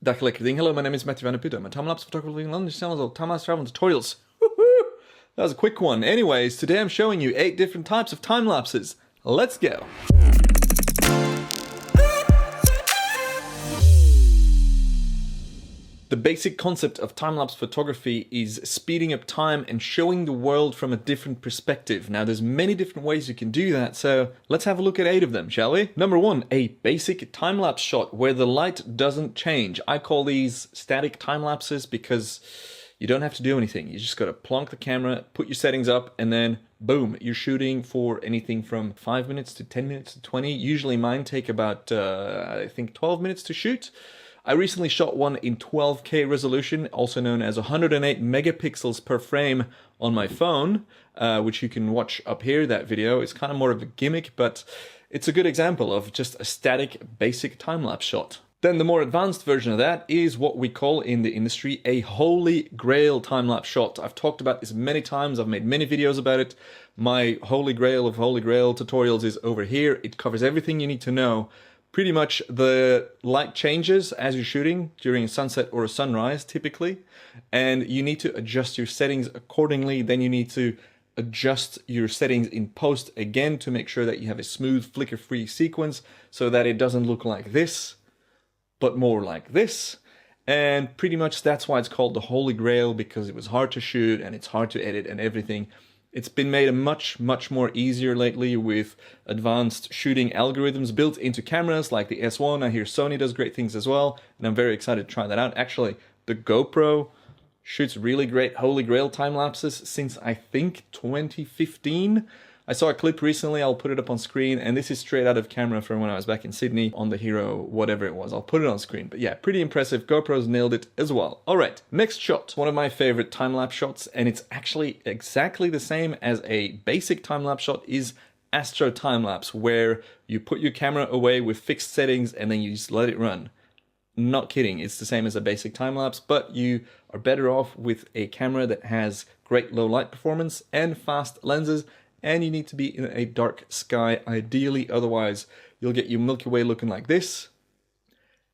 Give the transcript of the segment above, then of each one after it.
Dag lekker ding. Hello, my name is Matthew van der Putten. I'm a time-lapse photographer in London channels of time-lapse travel tutorials. Woohoo! That was a quick one. Anyways, today I'm showing you 8 different types of time-lapses. Let's go! The basic concept of time-lapse photography is speeding up time and showing the world from a different perspective. Now, there's many different ways you can do that, so let's have a look at 8 of them, shall we? Number 1, a basic time-lapse shot where the light doesn't change. I call these static time-lapses because you don't have to do anything. You just gotta plonk the camera, put your settings up, and then boom, you're shooting for anything from 5 minutes to 10 minutes to 20. Usually mine take about, I think 12 minutes to shoot. I recently shot one in 12K resolution, also known as 108 megapixels per frame on my phone, which you can watch up here, that video. It's kind of more of a gimmick, but it's a good example of just a static, basic time-lapse shot. Then the more advanced version of that is what we call in the industry a holy grail time-lapse shot. I've talked about this many times, I've made many videos about it. My holy grail of holy grail tutorials is over here. It covers everything you need to know. Pretty much the light changes as you're shooting during a sunset or a sunrise typically, and you need to adjust your settings accordingly. Then you need to adjust your settings in post again to make sure that you have a smooth flicker-free sequence so that it doesn't look like this, but more like this. And pretty much that's why it's called the Holy Grail, because it was hard to shoot and it's hard to edit and everything. It's been made much more easier lately with advanced shooting algorithms built into cameras like the S1. I hear Sony does great things as well, and I'm very excited to try that out. Actually, the GoPro shoots really great Holy Grail time lapses since I think 2015. I saw a clip recently, I'll put it up on screen, and this is straight out of camera from when I was back in Sydney on the Hero, whatever it was. I'll put it on screen. But yeah, pretty impressive. GoPro's nailed it as well. All right, next shot. One of my favorite time-lapse shots, and it's actually exactly the same as a basic time-lapse shot, is Astro time-lapse, where you put your camera away with fixed settings and then you just let it run. Not kidding, it's the same as a basic time-lapse, but you are better off with a camera that has great low light performance and fast lenses. And you need to be in a dark sky, ideally, otherwise you'll get your Milky Way looking like this,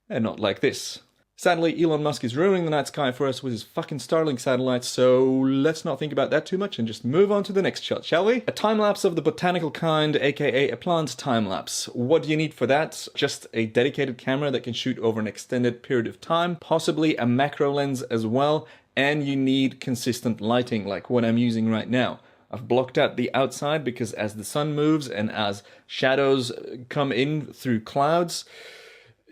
and not like this. Sadly, Elon Musk is ruining the night sky for us with his fucking Starlink satellites, so let's not think about that too much and just move on to the next shot, shall we? A time-lapse of the botanical kind, aka a plant time-lapse. What do you need for that? Just a dedicated camera that can shoot over an extended period of time, possibly a macro lens as well, and you need consistent lighting like what I'm using right now. I've blocked out the outside because as the sun moves and as shadows come in through clouds,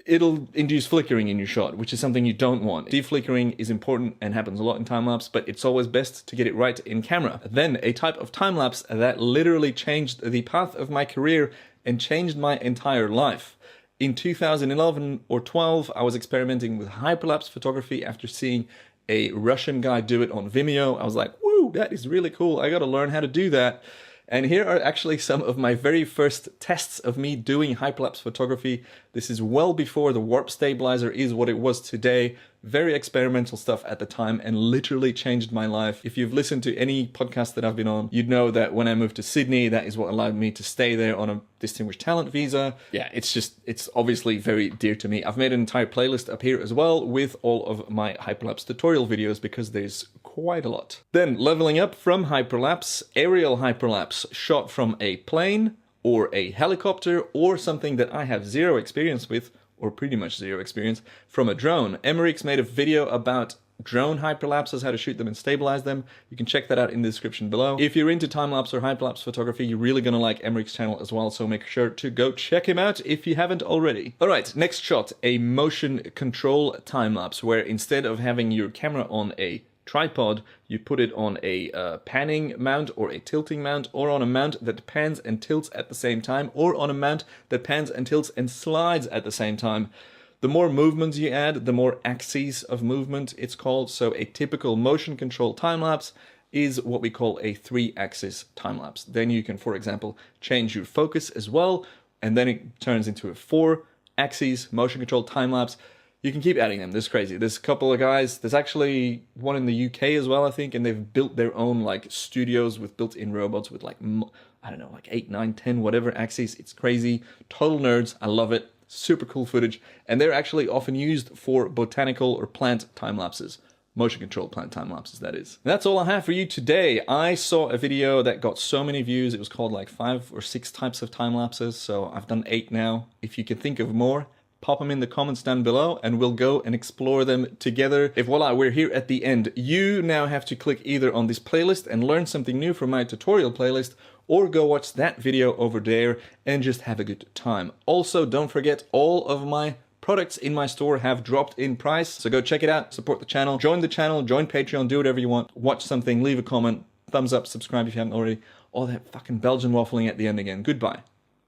it'll induce flickering in your shot, which is something you don't want. Deflickering is important and happens a lot in time-lapse, but it's always best to get it right in camera. Then a type of time-lapse that literally changed the path of my career and changed my entire life. In 2011 or 12, I was experimenting with hyperlapse photography after seeing a Russian guy do it on Vimeo. I was like, woo, that is really cool. I gotta learn how to do that. And here are actually some of my very first tests of me doing hyperlapse photography. This is well before the warp stabilizer is what it was today. Very experimental stuff at the time and literally changed my life. If you've listened to any podcast that I've been on, you'd know that when I moved to Sydney, that is what allowed me to stay there on a distinguished talent visa. Yeah, it's obviously very dear to me. I've made an entire playlist up here as well with all of my hyperlapse tutorial videos because there's quite a lot. Then leveling up from hyperlapse, aerial hyperlapse, shot from a plane or a helicopter or something that I have zero experience with, or pretty much zero experience, from a drone. Emmerich's made a video about drone hyperlapses, how to shoot them and stabilize them. You can check that out in the description below. If you're into time-lapse or hyperlapse photography, you're really gonna like Emmerich's channel as well, so make sure to go check him out if you haven't already. All right, next shot, a motion control time-lapse, where instead of having your camera on a tripod, you put it on a panning mount or a tilting mount, or on a mount that pans and tilts at the same time, or on a mount that pans and tilts and slides at the same time. The more movements you add, the more axes of movement it's called. So a typical motion control time-lapse is what we call a 3-axis time-lapse. Then you can, for example, change your focus as well, and then it turns into a 4-axis motion control time-lapse. You can keep adding them. This is crazy. There's a couple of guys. There's actually one in the UK as well, I think, and they've built their own like studios with built-in robots with like, I don't know, like 8, 9, 10, whatever axes. It's crazy. Total nerds. I love it. Super cool footage, and they're actually often used for botanical or plant time lapses. Motion control plant time lapses, that is. And that's all I have for you today. I saw a video that got so many views. It was called like 5 or 6 types of time lapses. So I've done 8 now. If you can think of more, pop them in the comments down below and we'll go and explore them together. If voila, we're here at the end. You now have to click either on this playlist and learn something new from my tutorial playlist, or go watch that video over there and just have a good time. Also, don't forget, all of my products in my store have dropped in price, so go check it out, support the channel, join Patreon, do whatever you want, watch something, leave a comment, thumbs up, subscribe if you haven't already, all that fucking Belgian waffling at the end again. Goodbye.